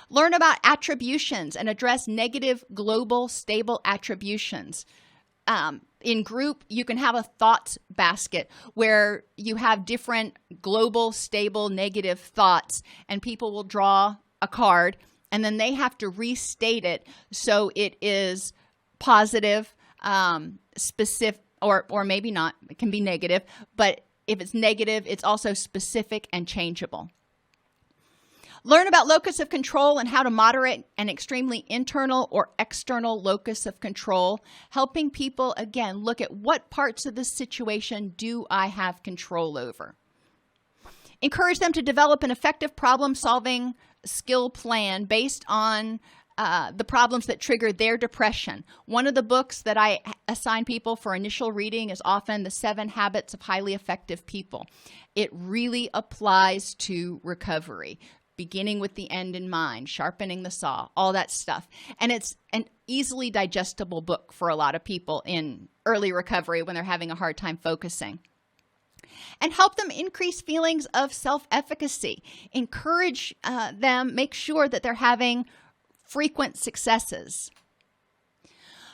Speaker 1: Learn about attributions and address negative, global, stable attributions. In group, you can have a thoughts basket where you have different global, stable, negative thoughts, and people will draw a card, and then they have to restate it so it is positive, specific, or maybe not. It can be negative, but if it's negative, it's also specific and changeable. Learn about locus of control and how to moderate an extremely internal or external locus of control, helping people, again, look at what parts of the situation do I have control over. Encourage them to develop an effective problem-solving skill plan based on the problems that trigger their depression. One of the books that I assign people for initial reading is often The 7 Habits of Highly Effective People. It really applies to recovery, beginning with the end in mind, sharpening the saw, all that stuff. And it's an easily digestible book for a lot of people in early recovery when they're having a hard time focusing. And help them increase feelings of self-efficacy. Encourage them, make sure that they're having frequent successes.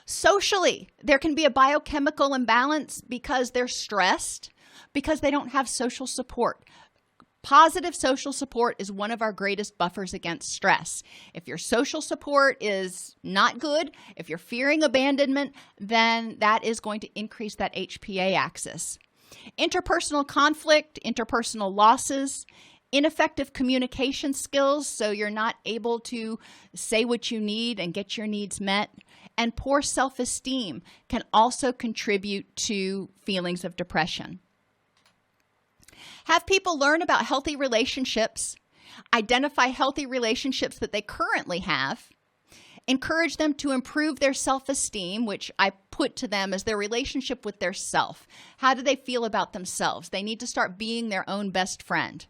Speaker 1: Socially, there can be a biochemical imbalance because they're stressed, because they don't have social support. Positive social support is one of our greatest buffers against stress. If your social support is not good, if you're fearing abandonment, then that is going to increase that HPA axis. Interpersonal conflict, interpersonal losses, ineffective communication skills, so you're not able to say what you need and get your needs met, and poor self-esteem can also contribute to feelings of depression. Have people learn about healthy relationships, identify healthy relationships that they currently have, encourage them to improve their self-esteem, which I put to them as their relationship with their self. How do they feel about themselves? They need to start being their own best friend.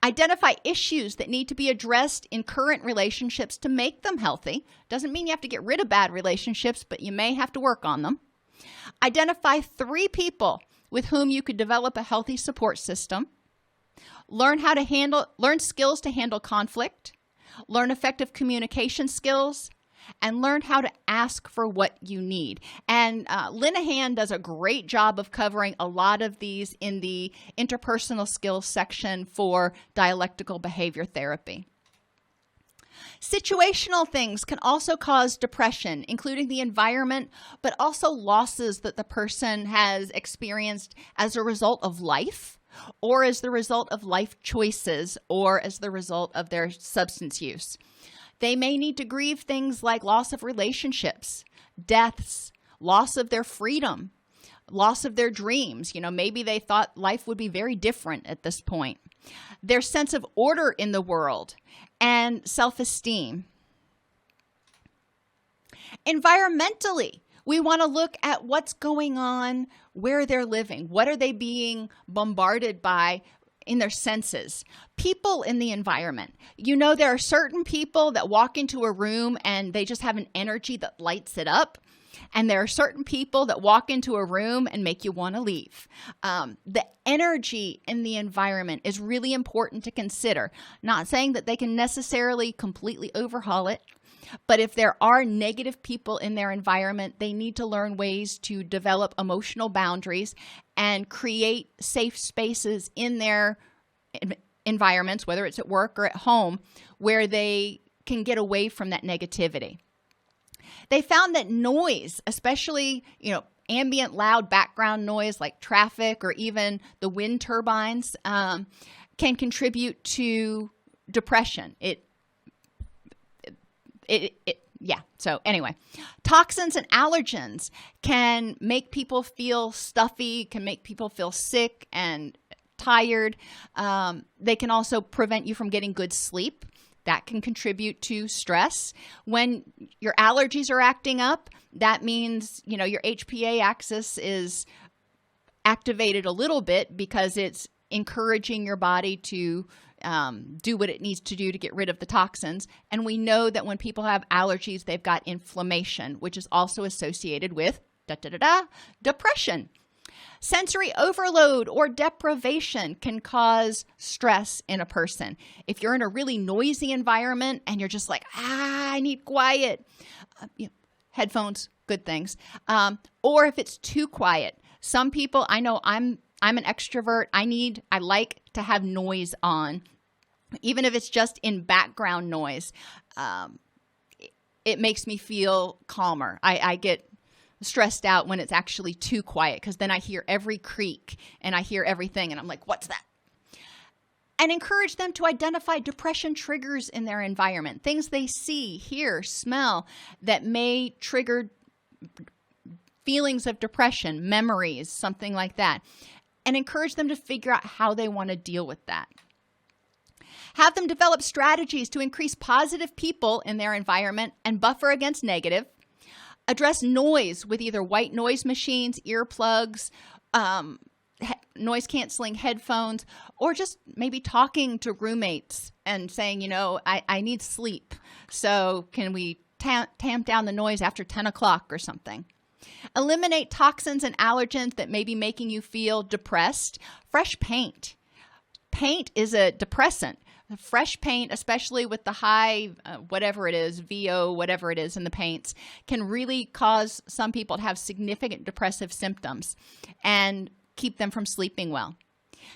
Speaker 1: Identify issues that need to be addressed in current relationships to make them healthy. Doesn't mean you have to get rid of bad relationships, but you may have to work on them. Identify 3 people with whom you could develop a healthy support system. Learn skills to handle conflict. Learn effective communication skills, and learn how to ask for what you need. And Linehan does a great job of covering a lot of these in the interpersonal skills section for dialectical behavior therapy. Situational things can also cause depression, including the environment, but also losses that the person has experienced as a result of life, or as the result of life choices, or as the result of their substance use. They may need to grieve things like loss of relationships, deaths, loss of their freedom, loss of their dreams. Maybe they thought life would be very different at this point. Their sense of order in the world and self-esteem. Environmentally, we want to look at what's going on where they're living. What are they being bombarded by in their senses? People in the environment. There are certain people that walk into a room and they just have an energy that lights it up. And there are certain people that walk into a room and make you want to leave. The energy in the environment is really important to consider. Not saying that they can necessarily completely overhaul it, but if there are negative people in their environment, they need to learn ways to develop emotional boundaries and create safe spaces in their environments, whether it's at work or at home, where they can get away from that negativity. They found that noise, especially, ambient loud background noise like traffic or even the wind turbines, can contribute to depression. It So anyway, toxins and allergens can make people feel stuffy, can make people feel sick and tired. They can also prevent you from getting good sleep. That can contribute to stress. When your allergies are acting up, that means, your HPA axis is activated a little bit because it's encouraging your body to do what it needs to do to get rid of the toxins. And we know that when people have allergies, they've got inflammation, which is also associated with depression. Sensory overload or deprivation can cause stress in a person. If you're in a really noisy environment and you're just like, I need quiet, headphones, good things. Or if it's too quiet. Some people, I know I'm an extrovert. I like to have noise on, even if it's just in background noise. It makes me feel calmer. I get stressed out when it's actually too quiet because then I hear every creak and I hear everything and I'm like, what's that? And encourage them to identify depression triggers in their environment, things they see, hear, smell that may trigger feelings of depression, memories, something like that, and encourage them to figure out how they want to deal with that. Have them develop strategies to increase positive people in their environment and buffer against negative. Address noise with either white noise machines, earplugs, noise-canceling headphones, or just maybe talking to roommates and saying, I need sleep. So can we tamp down the noise after 10 o'clock or something? Eliminate toxins and allergens that may be making you feel depressed. Fresh paint. Paint is a depressant. Fresh paint, especially with the high, whatever it is, VO, whatever it is in the paints, can really cause some people to have significant depressive symptoms and keep them from sleeping well.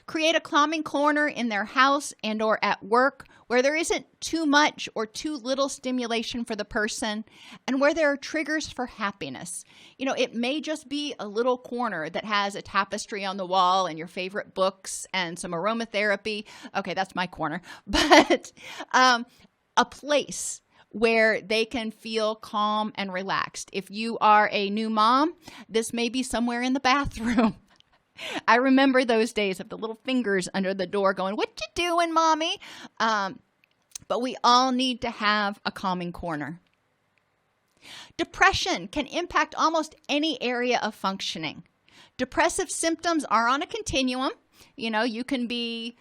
Speaker 1: Create a calming corner in their house and or at work where there isn't too much or too little stimulation for the person and where there are triggers for happiness. It may just be a little corner that has a tapestry on the wall and your favorite books and some aromatherapy. Okay, that's my corner. But a place where they can feel calm and relaxed. If you are a new mom, this may be somewhere in the bathroom. I remember those days of the little fingers under the door going, what you doing, mommy? But we all need to have a calming corner. Depression can impact almost any area of functioning. Depressive symptoms are on a continuum. You can be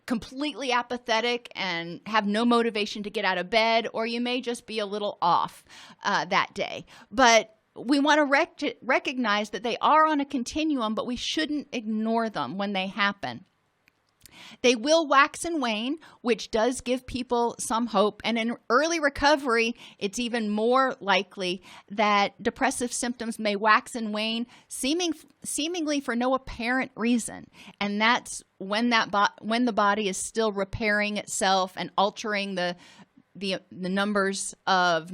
Speaker 1: completely apathetic and have no motivation to get out of bed, or you may just be a little off that day. But we want to recognize that they are on a continuum, but we shouldn't ignore them when they happen. They will wax and wane, which does give people some hope. And in early recovery, it's even more likely that depressive symptoms may wax and wane seemingly for no apparent reason. And that's when the body is still repairing itself and altering the numbers of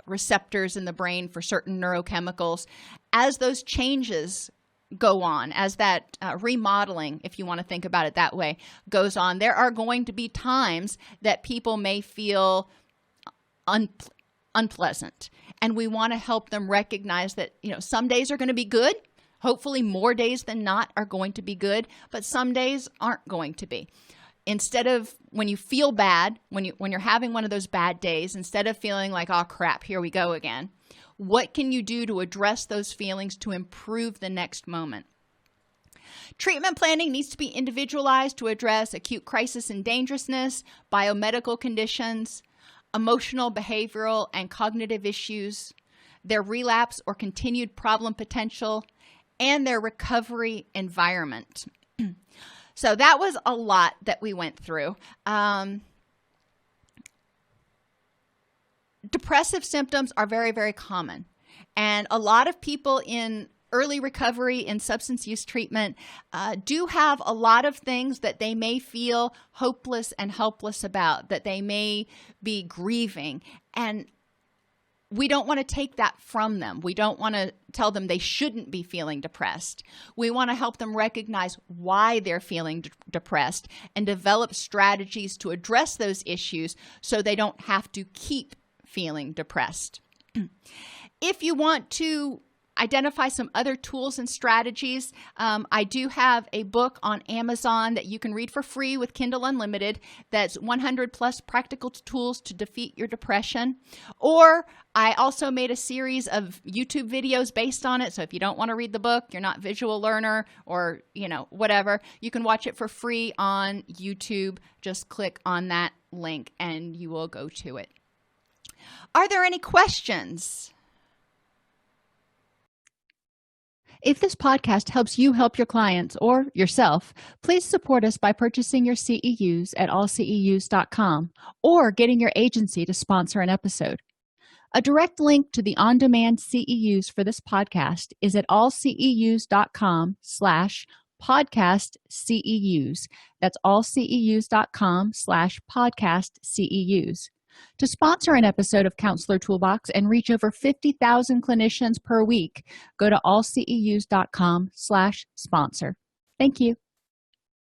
Speaker 1: receptors in the brain for certain neurochemicals. As those changes go on, as that remodeling, if you want to think about it that way, goes on, there are going to be times that people may feel unpleasant. And we want to help them recognize that, some days are going to be good. Hopefully more days than not are going to be good, but some days aren't going to be. Instead of when you feel bad, when you're having one of those bad days, instead of feeling like, oh crap, here we go again, what can you do to address those feelings to improve the next moment? Treatment planning needs to be individualized to address acute crisis and dangerousness, biomedical conditions, emotional, behavioral, and cognitive issues, their relapse or continued problem potential, and their recovery environment. So that was a lot that we went through. Depressive symptoms are very, very common. And a lot of people in early recovery in substance use treatment do have a lot of things that they may feel hopeless and helpless about, that they may be grieving. And we don't want to take that from them. We don't want to tell them they shouldn't be feeling depressed. We want to help them recognize why they're feeling depressed and develop strategies to address those issues so they don't have to keep feeling depressed. If you want to identify some other tools and strategies, I do have a book on Amazon that you can read for free with Kindle Unlimited that's 100 plus practical tools to defeat your depression. Or I also made a series of YouTube videos based on it. So if you don't want to read the book, you're not a visual learner, or whatever, you can watch it for free on YouTube. Just click on that link and you will go to it. Are there any questions? If this podcast helps you help your clients or yourself, please support us by purchasing your CEUs at allceus.com or getting your agency to sponsor an episode. A direct link to the on-demand CEUs for this podcast is at allceus.com/podcast CEUs. That's allceus.com/podcast CEUs. To sponsor an episode of Counselor Toolbox and reach over 50,000 clinicians per week, go to allceus.com/sponsor. Thank you.